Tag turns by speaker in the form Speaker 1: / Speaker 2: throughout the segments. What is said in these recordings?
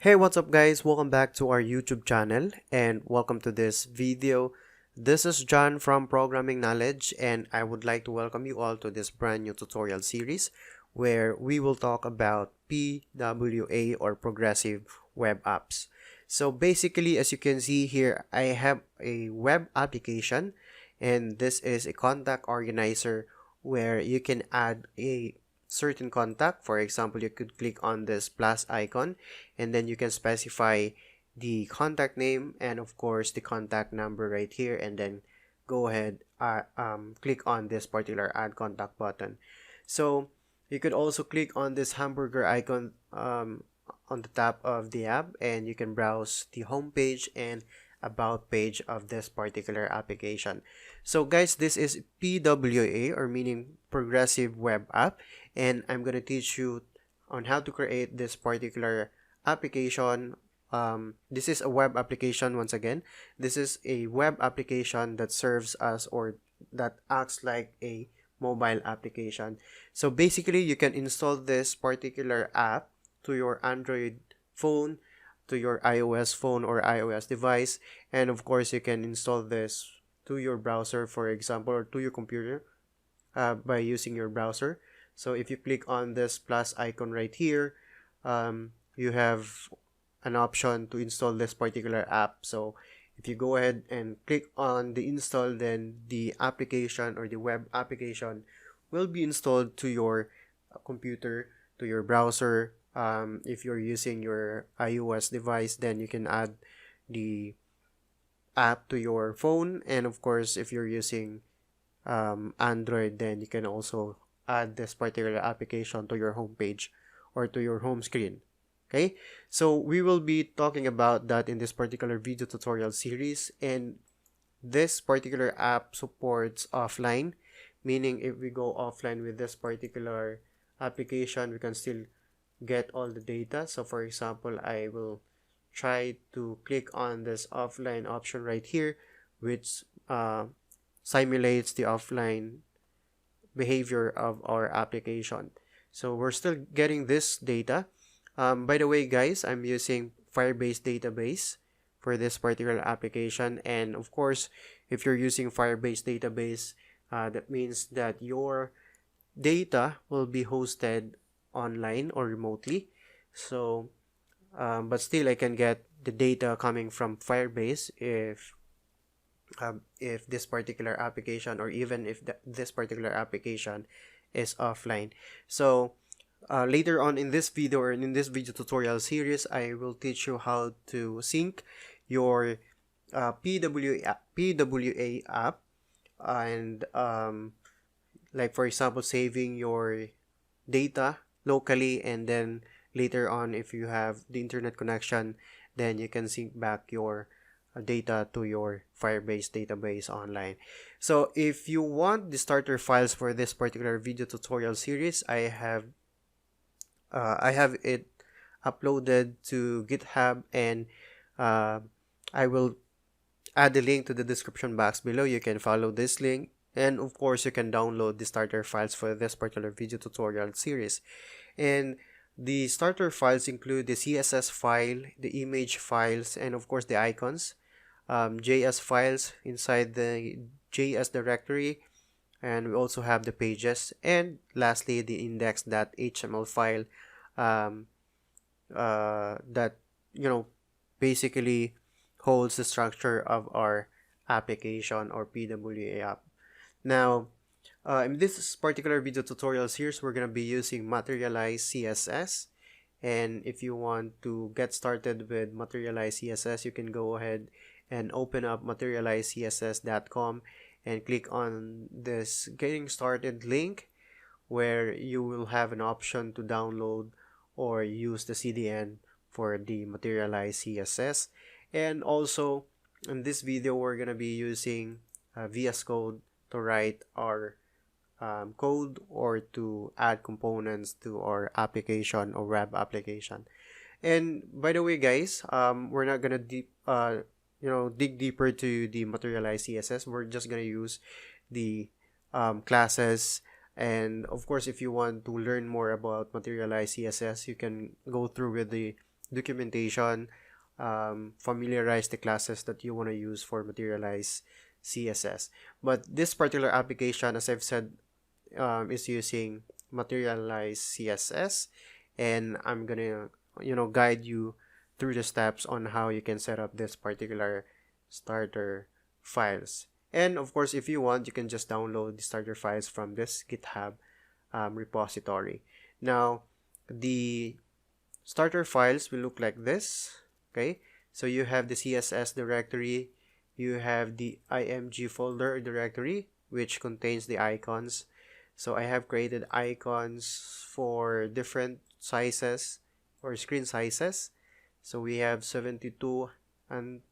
Speaker 1: Hey, what's up guys? Welcome back to our YouTube channel and welcome to this video. This is John from Programming Knowledge and I would like to welcome you all to this brand new tutorial series where we will talk about PWA or Progressive Web Apps. So basically, as you can see here, I have a web application and this is a contact organizer where you can add a certain contact. For example, you could click on this plus icon and then you can specify the contact name and of course the contact number right here, and then go ahead click on this particular add contact button. So you could also click on this hamburger icon on the top of the app and you can browse the home page and about page of this particular application. So guys, this is PWA or meaning Progressive Web App, and I'm gonna teach you on how to create this particular application. This is a web application. Once again, this is a web application that serves as, or that acts like, a mobile application. So basically you can install this particular app to your Android phone, to your iOS phone or iOS device, and of course you can install this to your browser, for example, or to your computer by using your browser. So if you click on this plus icon right here, you have an option to install this particular app. So if you go ahead and click on the install, then the application or the web application will be installed to your computer, to your browser. If you're using your iOS device, then you can add the app to your phone, and of course if you're using Android, then you can also add this particular application to your home page or to your home screen. Okay, so we will be talking about that in this particular video tutorial series. And this particular app supports offline, meaning if we go offline with this particular application, we can still get all the data. So for example, I will try to click on this offline option right here, which simulates the offline behavior of our application. So we're still getting this data. By the way guys, I'm using Firebase database for this particular application, and of course if you're using Firebase database, that means that your data will be hosted online or remotely. So but still I can get the data coming from Firebase if this particular application, or even if this particular application is offline. So later on in this video, or in this video tutorial series, I will teach you how to sync your PWA app, and like for example saving your data locally, and then later on if you have the internet connection, then you can sync back your data to your Firebase database online. So if you want the starter files for this particular video tutorial series, I have it uploaded to GitHub, and I will add the link to the description box below. You can follow this link, and of course you can download the starter files for this particular video tutorial series. And the starter files include the CSS file, the image files, and of course the icons, JS files inside the JS directory, and we also have the pages, and lastly the index.html file that basically holds the structure of our application or PWA app. Now in this particular video tutorial series, we're going to be using Materialize CSS. And if you want to get started with Materialize CSS, you can go ahead and open up materializecss.com and click on this getting started link, where you will have an option to download or use the CDN for the Materialize CSS. And also in this video, we're going to be using VS Code to write our code or to add components to our application or web application. And by the way guys, we're not gonna dig deeper to the Materialize CSS. We're just gonna use the classes, and of course if you want to learn more about Materialize CSS, you can go through with the documentation, familiarize the classes that you want to use for Materialize CSS. But this particular application, as I've said, is using Materialize CSS, and I'm gonna guide you through the steps on how you can set up this particular starter files. And of course, if you want, you can just download the starter files from this GitHub repository. Now, the starter files will look like this. Okay, so you have the CSS directory, you have the img folder directory, which contains the icons. So I have created icons for different sizes or screen sizes. So we have 72 and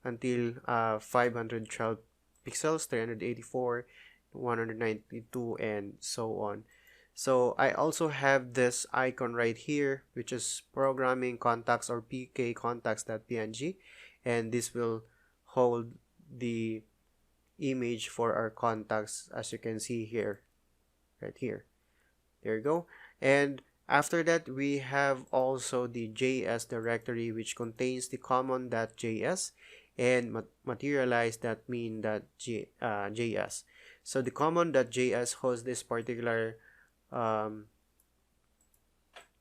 Speaker 1: until 512 pixels, 384, 192, and so on. So I also have this icon right here, which is programming contacts or pk contacts.png, and this will hold the image for our contacts, as you can see here, right here. There you go. And after that, we have also the JS directory, which contains the common.js and materialize.mean.js. So the common.js hosts this particular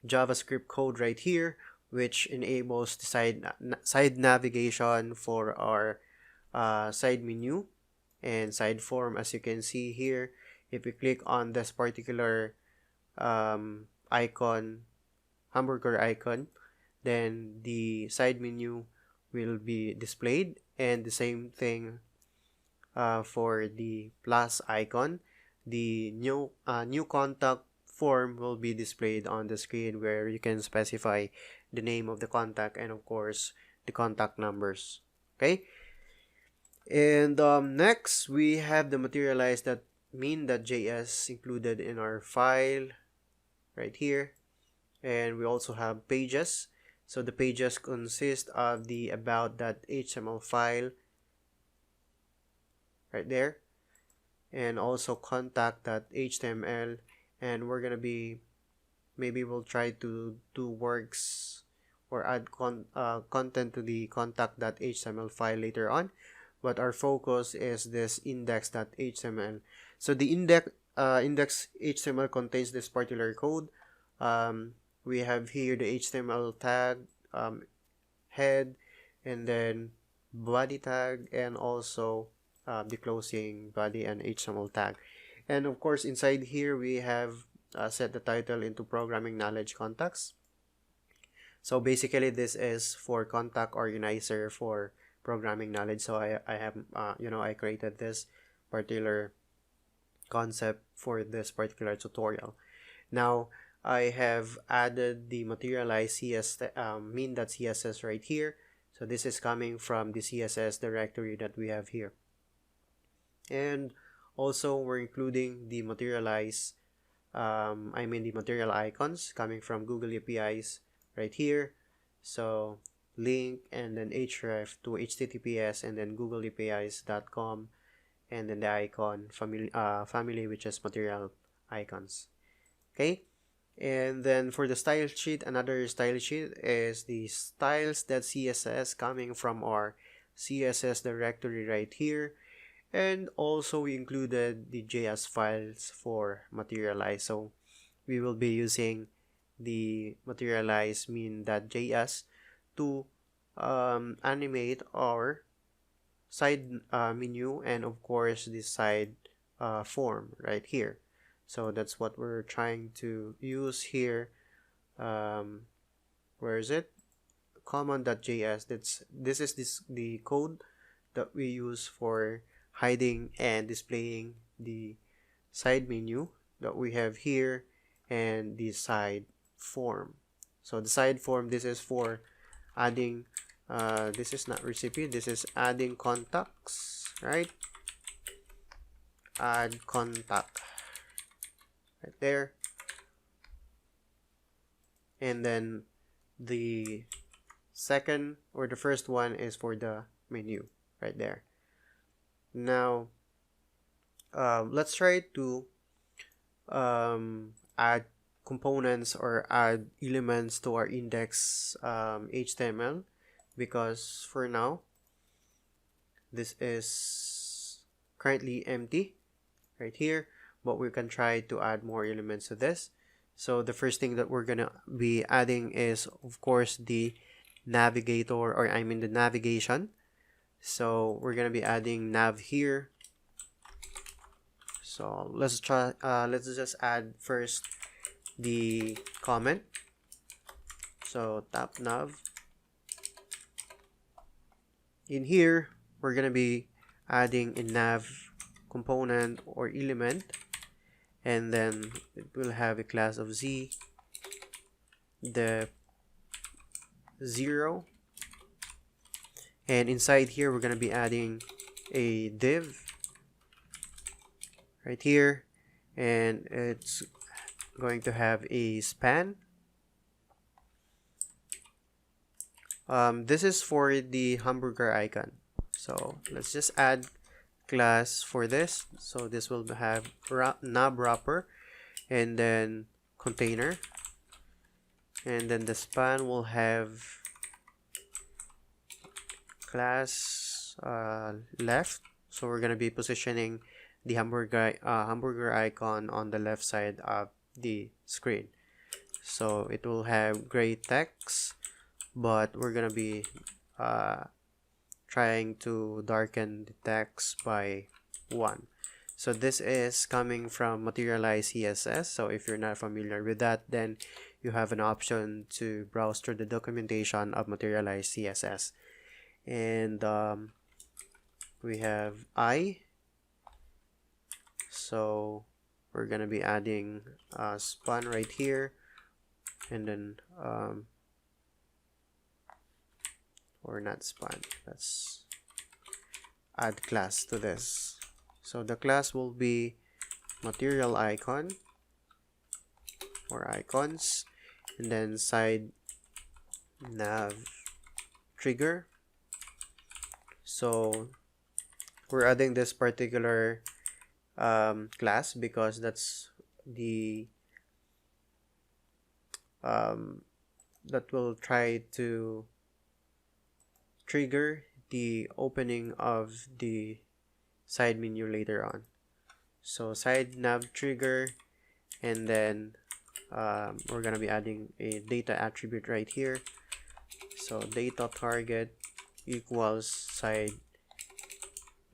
Speaker 1: JavaScript code right here, which enables the side navigation for our side menu and side form. As you can see here, if you click on this particular icon, hamburger icon, then the side menu will be displayed, and the same thing for the plus icon. The new contact form will be displayed on the screen, where you can specify the name of the contact and of course the contact numbers. Okay, and next we have the materialize.mean.js included in our file right here, and we also have pages. So the pages consist of the about.html file right there, and also contact.html, and we're gonna be, maybe we'll try to do works or add content to the contact.html file later on, but our focus is this index.html. So the index.html contains this particular code. We have here the HTML tag, head, and then body tag, and also the closing body and HTML tag. And of course, inside here we have set the title into Programming Knowledge Contacts. So basically, this is for contact organizer for Programming Knowledge. So I have I created this particular concept for this particular tutorial. Now I have added the materialize mean.css right here. So this is coming from the CSS directory that we have here. And also we're including the materialize, the material icons coming from Google APIs right here. So link and then href to https and then googleapis.com, and then the icon family, which is material icons. Okay, and then for the style sheet, another style sheet is the styles.css coming from our CSS directory right here. And also we included the JS files for materialize. So we will be using the materialize mean.js to animate our side menu and of course the side form right here. So that's what we're trying to use here. Where is it? Common.js. This is the code that we use for hiding and displaying the side menu that we have here and the side form. So the side form, this is for adding this is not recipe, this is adding contacts, right? Add contact right there, and then the second or the first one is for the menu right there. Now let's try to add components or add elements to our index HTML, because for now this is currently empty right here, but we can try to add more elements to this. So the first thing that we're gonna be adding is, of course, the navigator, or I mean the navigation. So we're gonna be adding nav here. So let's just add first the comment. So tap nav. In here, we're gonna be adding a nav component or element, and then it will have a class of z, the 0, and inside here we're gonna be adding a div right here, and it's going to have a span. This is for the hamburger icon. So let's just add class for this. So this will have nav wrapper, and then container, and then the span will have class left. So we're gonna be positioning the hamburger icon on the left side of the screen. So it will have gray text, but we're gonna be trying to darken the text by 1. So this is coming from Material CSS. So if you're not familiar with that, then you have an option to browse through the documentation of Material CSS. And we have I. So we're gonna be adding a span right here, and then or not span, let's add class to this. So the class will be material icon or icons, and then side nav trigger. So we're adding this particular class because that's the that will try to trigger the opening of the side menu later on. So side nav trigger, and then we're gonna be adding a data attribute right here. So data target equals side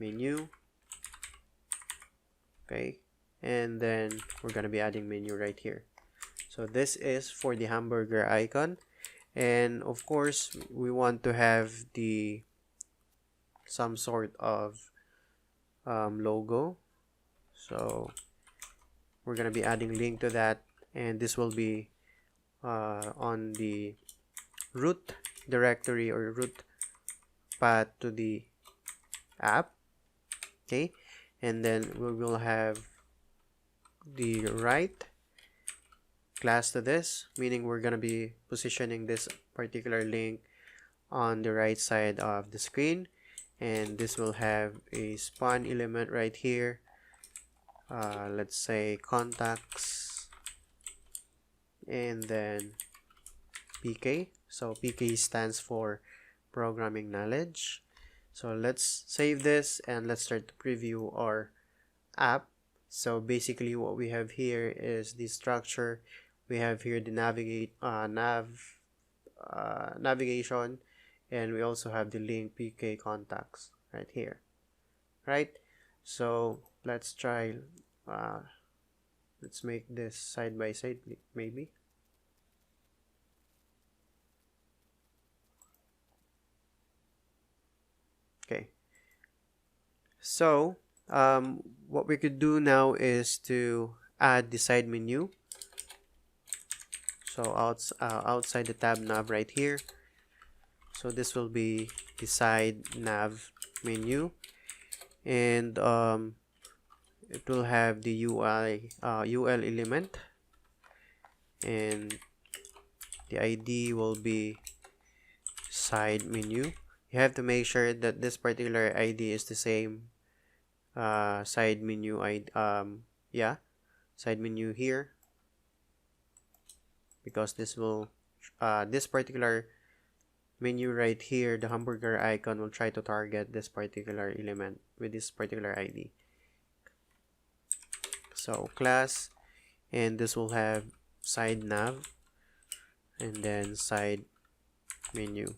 Speaker 1: menu. Okay, and then we're gonna be adding menu right here. So this is for the hamburger icon, and of course we want to have the some sort of logo. So we're gonna be adding link to that, and this will be on the root directory or root path to the app. Okay, and then we will have the right class to this, meaning we're gonna be positioning this particular link on the right side of the screen, and this will have a span element right here. Let's say contacts, and then PK. So PK stands for programming knowledge. So let's save this and let's start to preview our app. So basically what we have here is the structure. We have here the navigation, and we also have the link PK contacts right here, right? So let's try, let's make this side by side maybe. Okay, so what we could do now is to add the side menu. So outside the tab nav right here. So this will be the side nav menu, and it will have the UL element, and the ID will be side menu. You have to make sure that this particular ID is the same side menu side menu here. because this will this particular menu right here, the hamburger icon, will try to target this particular element with this particular ID. So class, and this will have side nav and then side menu.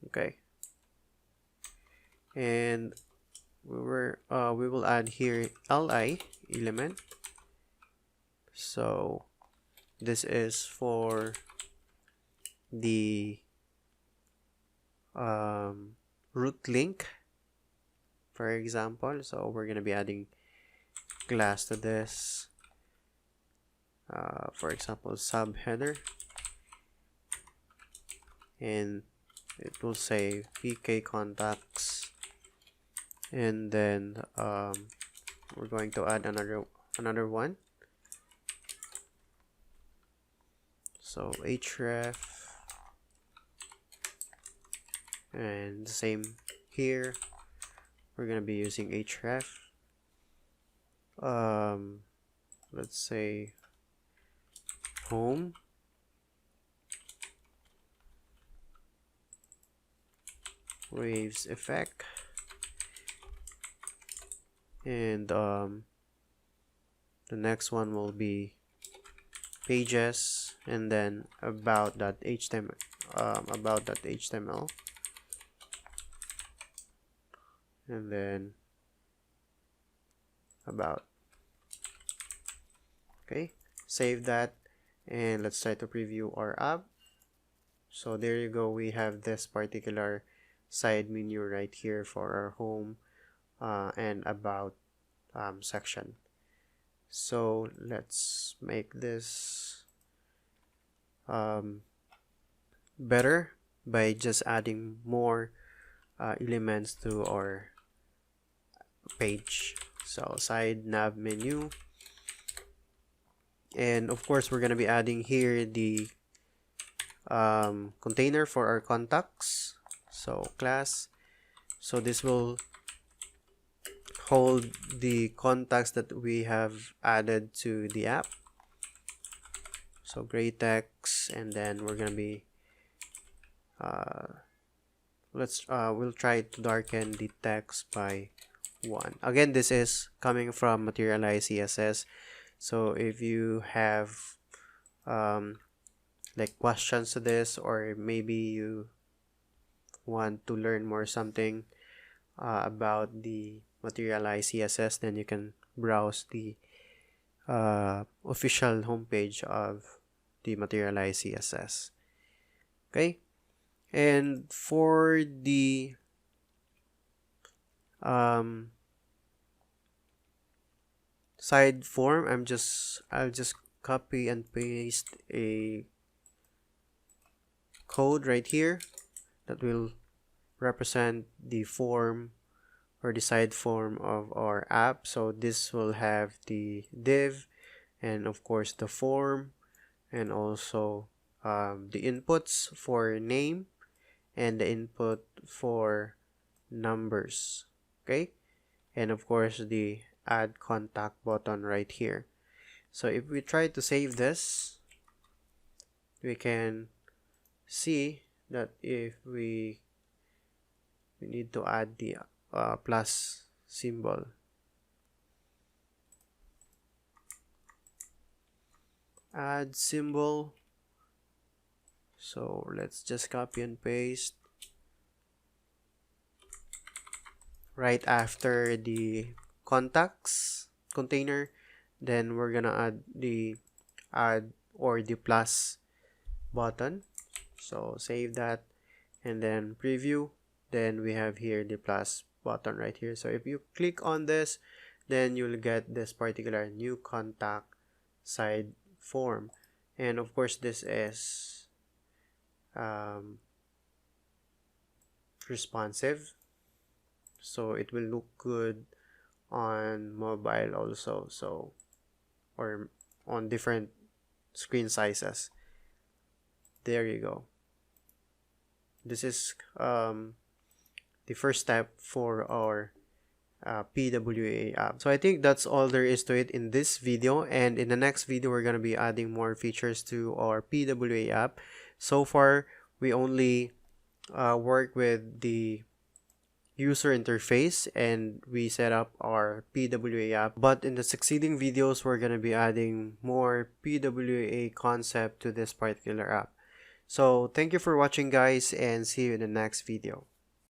Speaker 1: Okay, and we will add here li element. So this is for the root link, for example. So we're gonna be adding class to this, for example, subheader, and it will say PK contacts, and then we're going to add another one. So href, and the same here, we're gonna be using href. Let's say home, waves effect, and the next one will be pages, and then about.html, and then about. Okay, save that, and let's try to preview our app. So there you go, we have this particular side menu right here for our home and about section. So let's make this better by just adding more elements to our page. So side nav menu, and of course we're gonna be adding here the container for our contacts. So class, so this will hold the contacts that we have added to the app. So gray text, and then we're gonna be we'll try to darken the text by 1. Again, this is coming from Material CSS. So if you have like questions to this, or maybe you want to learn more something about the Material CSS, then you can browse the official homepage of the Material CSS. Okay, and for the side form, I'll just copy and paste a code right here that will represent the form or the side form of our app. So this will have the div, and of course the form, and also the inputs for name and the input for numbers. Okay, and of course the add contact button right here. So if we try to save this, we can see that if we need to add the plus symbol. Add symbol. So let's just copy and paste right after the contacts container. Then we're gonna add the add or the plus button. So save that, and then preview. Then we have here the plus button right here. So if you click on this, then you'll get this particular new contact side form. And of course this is responsive, so it will look good on mobile also, so or on different screen sizes. There you go. This is the first step for our PWA app. So I think that's all there is to it in this video, and in the next video we're going to be adding more features to our PWA app. So far we only work with the user interface and we set up our PWA app, but in the succeeding videos we're going to be adding more PWA concept to this particular app. So thank you for watching, guys, and see you in the next video.